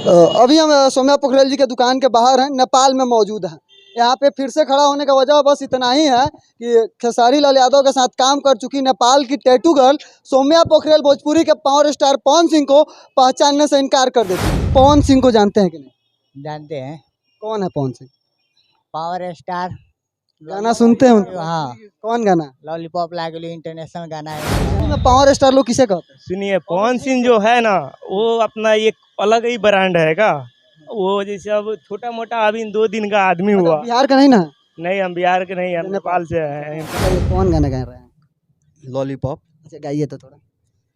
अभी हम सौम्या पोखरेल जी के दुकान के बाहर हैं, नेपाल में मौजूद हैं। यहाँ पे फिर से खड़ा होने का वजह बस इतना ही है कि खेसारी लाल यादव के साथ काम कर चुकी नेपाल की टैटू गर्ल सौम्या पोखरेल भोजपुरी के पावर स्टार पवन सिंह को पहचानने से इनकार कर देती है। पवन सिंह को जानते हैं कि नहीं? जानते हैं। कौन है पवन सिंह? पावर स्टार गाना सुनते हैं उनका? हाँ, कौन गाना? लॉलीपॉप लागली इंटरनेशनल गाना है। पावर स्टार लोग किसे कहते हैं? सुनिए, पवन सिंह जो है ना, वो अपना एक अलग ही ब्रांड है का। वो जैसे अब छोटा मोटा अभी 2 दिन का आदमी हुआ। बिहार का नहीं ना? नहीं, हम बिहार के नहीं, हम नेपाल से हैं। कौन गाना गा रहे हैं? लॉलीपॉप। अच्छा, गाइए तो थोड़ा।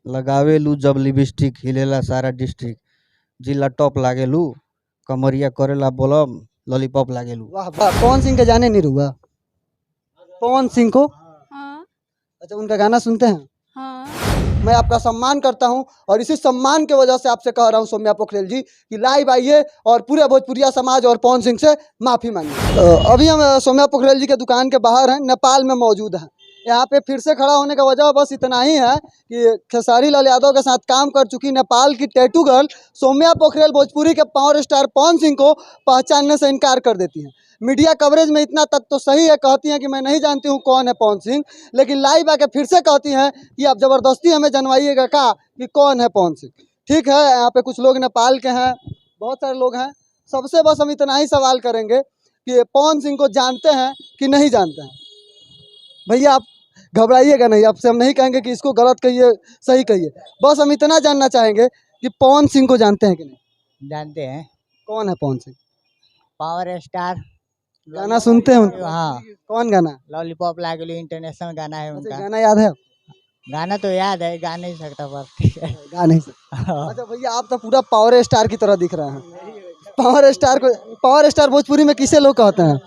लगावेलू जब लिपस्टिक हिलेला सारा डिस्ट्रिक्ट, जिला टॉप लागेलू, कमरिया करेला बोलम, लॉलीपॉप लागेलू। वाह वाह, पवन सिंह के जाने नहीं रुआ? पवन सिंह को? हाँ। अच्छा, उनका गाना सुनते हैं? हाँ। मैं आपका सम्मान करता हूं और इसी सम्मान के वजह से आपसे कह रहा हूं सौम्या पोखरेल जी कि लाइव आइए और पूरे भोजपुरिया समाज और पवन सिंह से माफ़ी मांगिए। अभी हम सौम्या पोखरेल जी के दुकान के बाहर हैं, नेपाल में मौजूद हैं। यहाँ पे फिर से खड़ा होने का वजह बस इतना ही है कि खेसारी लाल यादव के साथ काम कर चुकी नेपाल की टैटू गर्ल सौम्या पोखरेल भोजपुरी के पावर स्टार पवन सिंह को पहचानने से इनकार कर देती हैं। मीडिया कवरेज में इतना तक तो सही है, कहती हैं कि मैं नहीं जानती हूँ कौन है पवन सिंह, लेकिन लाइव आके फिर से कहती हैं कि आप ज़बरदस्ती हमें जनवाइएगा का कि कौन है पवन सिंह। ठीक है, यहाँ पे कुछ लोग नेपाल के हैं, बहुत सारे लोग हैं। सबसे बस हम इतना ही सवाल करेंगे कि पवन सिंह को जानते हैं कि नहीं जानते हैं? भैया आप घबराइएगा नहीं, आपसे हम नहीं कहेंगे कि इसको गलत कहिए सही कहिए, बस हम इतना जानना चाहेंगे कि पवन सिंह को जानते हैं कि नहीं? जानते हैं। कौन है पवन सिंह? पावर स्टार गाना सुनते हैं उनका? हाँ, कौन गाना? लॉलीपॉप लागली इंटरनेशनल गाना है अच्छा, उनका। गाना याद है? गाना तो याद है, गा नहीं सकता पर गा नहीं सकते। अच्छा भैया, आप तो पूरा पावर स्टार की तरह दिख रहे हैं। पावर स्टार को, पावर स्टार भोजपुरी में किसे लोग कहते हैं?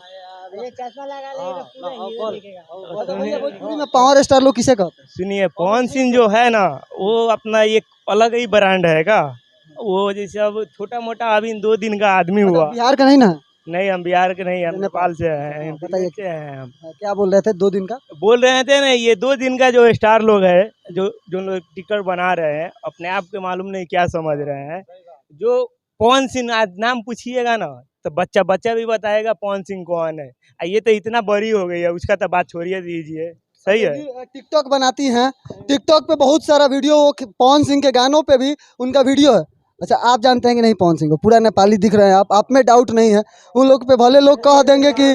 चश्मा लगा लेगा पूरा हीरो दिखेगा। अच्छा भैया, भोजपुरी में पावर स्टार लोग किसे कहते हैं? सुनिए, पवन सिंह जो है ना, वो अपना एक अलग ही ब्रांड है का। वो जैसे अब छोटा मोटा अभी 2 दिन का आदमी हुआ। बिहार का नहीं ना? नहीं, हम बिहार के नहीं, हम नेपाल से हैं। बताइए। से हैं हम। क्या बोल रहे थे? 2 दिन का बोल रहे थे ना, ये 2 दिन का जो स्टार लोग है, जो लोग टिकट बना रहे हैं, अपने आप के मालूम नहीं क्या समझ रहे हैं। जो पवन सिंह आज नाम पूछिएगा ना, तो बच्चा भी बताएगा पवन सिंह कौन है। ये तो इतना बड़ी हो गई है, उसका तो बात छोड़िए दीजिए। सही है। टिकटॉक बनाती हैं, टिकटॉक पे बहुत सारा वीडियो, वो पवन सिंह के गानों पे भी उनका वीडियो है। अच्छा, आप जानते हैं कि नहीं पवन सिंह को? पूरा नेपाली दिख रहे हैं आप में डाउट नहीं है। उन लोग पे भले लोग कह देंगे कि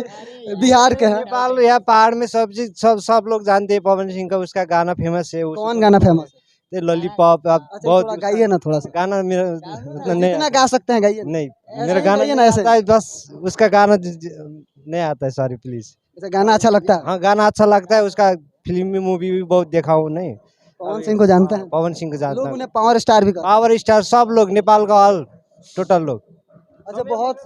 बिहार के हैं। नेपाल या पहाड़ में सब लोग जानते हैं पवन सिंह का, उसका गाना फेमस है। कौन गाना फेमस है? लॉलीपॉप। आप अच्छा, बहुत थोड़ा गाइए ना, थोड़ा सा गाना मेरा उतना नहीं कितना गा सकते हैं? गाइए। नहीं, मेरा ऐसे गाना गाइए ना, ऐसे। आता है, बस उसका गाना नहीं आता है, सॉरी प्लीज। अच्छा, गाना अच्छा लगता है? हाँ, गाना अच्छा लगता है, उसका फिल्म में मूवी भी बहुत देखा हूँ। नहीं, पवन सिंह को जानते हैं? पवन सिंह को जानता लोग हूँ। उन्हें पावर स्टार भी कहते हैं। पावर स्टार सब लोग, नेपाल का ऑल टोटल लोग। अच्छा, बहुत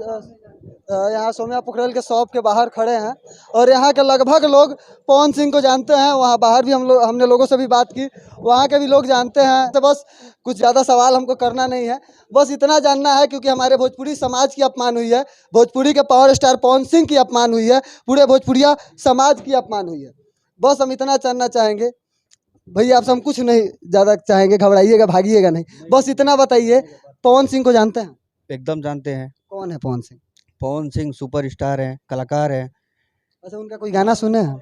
यहाँ सौम्या पोखरेल के शॉप के बाहर खड़े हैं और यहाँ के लगभग लोग पवन सिंह को जानते हैं। वहाँ बाहर भी हमने लोगों से भी बात की, वहाँ के भी लोग जानते हैं। तो बस कुछ ज़्यादा सवाल हमको करना नहीं है, बस इतना जानना है क्योंकि हमारे भोजपुरी समाज की अपमान हुई है, भोजपुरी के पावर स्टार पवन सिंह की अपमान हुई है, पूरे भोजपुरिया समाज की अपमान हुई है। बस हम इतना जानना चाहेंगे भैया, आपसे हम कुछ नहीं ज़्यादा चाहेंगे, घबराइएगा, भागिएगा नहीं, बस इतना बताइए, पवन सिंह को जानते हैं? एकदम जानते हैं। कौन है पवन सिंह? पवन सिंह सुपर स्टार हैं, कलाकार हैं। अच्छा, उनका कोई गाना सुने हैं?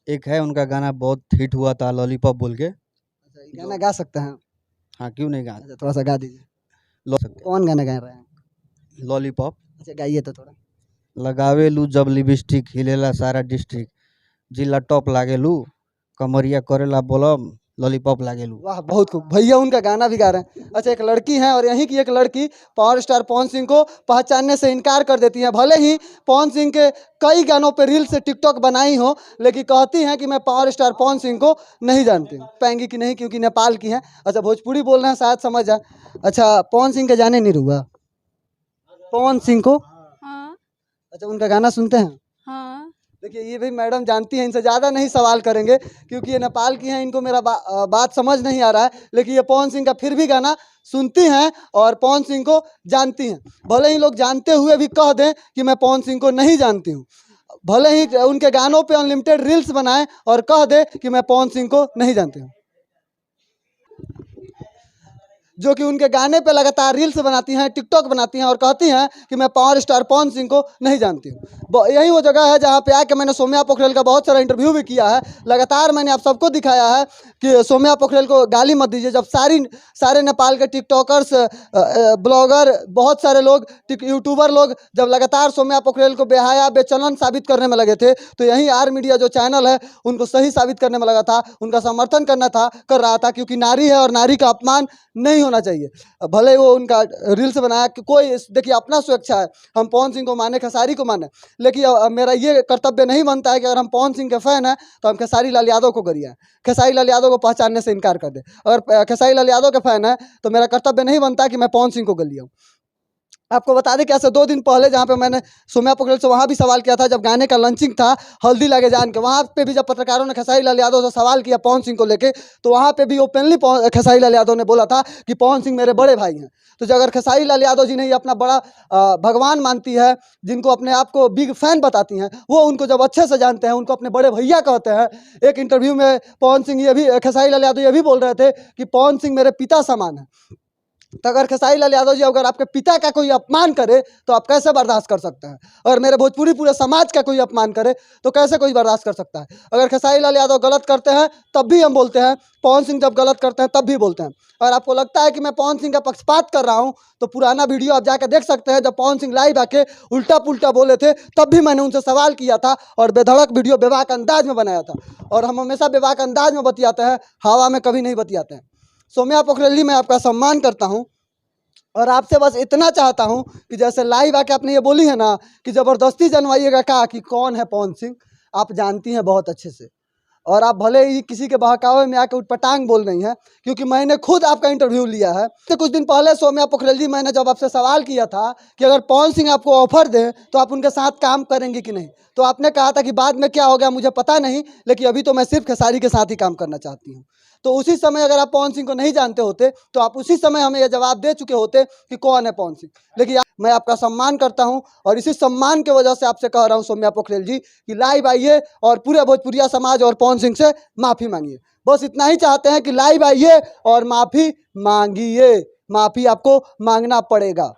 एक है उनका गाना बहुत हिट हुआ था, लॉलीपॉप बोल के। अच्छा, ये गाना गा सकते हैं? हाँ, क्यों नहीं गा अच्छा, थोड़ा सा गा दीजिए। सकते? कौन गाना गा रहे हैं? लॉलीपॉप। अच्छा, गाइए तो थोड़ा। लगावेलू जब लिपस्टिक हिलेला सारा डिस्ट्रिक्ट, जिला टॉप लागेलू, कमरिया करेला बोलम, लॉलीपॉप लागेलू। वाह, बहुत खूब भैया, उनका गाना भी गा रहे हैं। अच्छा, एक लड़की है और यहीं की एक लड़की पावर स्टार पवन सिंह को पहचानने से इनकार कर देती है। भले ही पवन सिंह के कई गानों पे रील से टिकटॉक बनाई हो, लेकिन कहती हैं कि मैं पावर स्टार पवन सिंह को नहीं जानती हूँ। पाएंगी कि नहीं, क्योंकि नेपाल की है। अच्छा, भोजपुरी बोल रहे हैं, शायद समझ जाए। अच्छा, पवन सिंह के जाने नहीं रुआ? पवन सिंह को? हाँ। अच्छा, उनका गाना सुनते हैं? हाँ। देखिए, ये भी मैडम जानती हैं, इनसे ज़्यादा नहीं सवाल करेंगे क्योंकि ये नेपाल की हैं, इनको मेरा बात समझ नहीं आ रहा है, लेकिन ये पवन सिंह का फिर भी गाना सुनती हैं और पवन सिंह को जानती हैं। भले ही लोग जानते हुए भी कह दें कि मैं पवन सिंह को नहीं जानती हूँ, भले ही उनके गानों पे अनलिमिटेड रील्स बनाएं और कह दे कि मैं पवन सिंह को नहीं जानती हूँ। जो कि उनके गाने पे लगातार रील्स बनाती हैं, टिकटॉक बनाती हैं और कहती हैं कि मैं पावर स्टार पवन सिंह को नहीं जानती हूँ। यही वो जगह है जहाँ पे आके मैंने सौम्या पोखरेल का बहुत सारा इंटरव्यू भी किया है। लगातार मैंने आप सबको दिखाया है कि सौम्या पोखरेल को गाली मत दीजिए। जब सारे नेपाल के टिकटॉकर्स, ब्लॉगर, बहुत सारे लोग, यूट्यूबर लोग जब लगातार सौम्या पोखरेल को बेहया, बेचलन साबित करने में लगे थे, तो यही आर मीडिया जो चैनल है उनको सही साबित करने में लगा था, उनका समर्थन कर रहा था, क्योंकि नारी है और नारी का अपमान नहीं होना चाहिए। भले ही वो उनका रील्स बनाया कि कोई, देखिए अपना स्वेच्छा है, हम पवन सिंह को माने, खेसारी को माने, लेकिन मेरा ये कर्तव्य नहीं बनता है कि अगर हम पवन सिंह के फैन हैं तो हम खेसारी लाल यादव को गरियाएं, खेसारी लाल यादव को पहचानने से इनकार कर दें। अगर खेसारी लाल यादव के फैन है तो मेरा कर्तव्य नहीं बनता है कि मैं पवन सिंह को गरियाऊं। आपको बता दें कि ऐसे 2 दिन पहले जहाँ पे मैंने सौम्या पोखरेल से वहाँ भी सवाल किया था, जब गाने का लॉन्चिंग था हल्दी लागे जान के, वहाँ पे भी जब पत्रकारों ने खेसारी लाल यादव से सवाल किया पवन सिंह को लेके, तो वहाँ पे भी ओपनली खेसारी लाल यादव ने बोला था कि पवन सिंह मेरे बड़े भाई हैं। तो अगर खेसारी लाल यादव जी ने ये अपना बड़ा भगवान मानती है, जिनको अपने आप को बिग फैन बताती हैं, वो उनको जब अच्छे से जानते हैं, उनको अपने बड़े भैया कहते हैं। एक इंटरव्यू में पवन सिंह खेसारी लाल यादव ये भी बोल रहे थे कि पवन सिंह मेरे पिता समान है। तो अगर खेसारी लाल यादव जी अगर आपके पिता का कोई अपमान करे तो आप कैसे बर्दाश्त कर सकते हैं? अगर मेरे भोजपुरी पूरे समाज का कोई अपमान करे तो कैसे कोई बर्दाश्त कर सकता है? अगर खेसारी लाल यादव गलत करते हैं तब भी हम बोलते हैं, पवन सिंह जब गलत करते हैं तब भी बोलते हैं। अगर आपको लगता है कि मैं पवन सिंह का पक्षपात कर रहा हूं तो पुराना वीडियो आप जाकर देख सकते हैं, जब पवन सिंह लाइव आके उल्टा पुल्टा बोले थे तब भी मैंने उनसे सवाल किया था और बेधड़क वीडियो बेबाक अंदाज में बनाया था। और हम हमेशा बेबाक अंदाज में बतियाते हैं, हवा में कभी नहीं बतियाते हैं। सौम्या पोखरेल जी, मैं आपका सम्मान करता हूँ और आपसे बस इतना चाहता हूं कि जैसे लाइव आके आपने ये बोली है ना कि ज़बरदस्ती जनवाइएगा कहा कि कौन है पवन सिंह, आप जानती हैं बहुत अच्छे से, और आप भले ही किसी के बहकावे में आके उटपटांग बोल रही हैं, क्योंकि मैंने खुद आपका इंटरव्यू लिया है। तो कुछ दिन पहले सौम्या पोखरेल जी, मैंने जब आपसे सवाल किया था कि अगर पवन सिंह आपको ऑफर दें तो आप उनके साथ काम करेंगे कि नहीं, तो आपने कहा था कि बाद में क्या हो गया मुझे पता नहीं, लेकिन अभी तो मैं सिर्फ खेसारी के साथ ही काम करना चाहती हूँ। तो उसी समय अगर आप पवन सिंह को नहीं जानते होते तो आप उसी समय हमें यह जवाब दे चुके होते कि कौन है पवन सिंह। लेकिन मैं आपका सम्मान करता हूं और इसी सम्मान के वजह से आपसे कह रहा हूं सौम्या पोखरेल जी कि लाइव आइए और पूरे भोजपुरिया समाज और पवन सिंह से माफ़ी मांगिए। बस इतना ही चाहते हैं कि लाइव आइए और माफ़ी मांगिए, माफ़ी आपको मांगना पड़ेगा।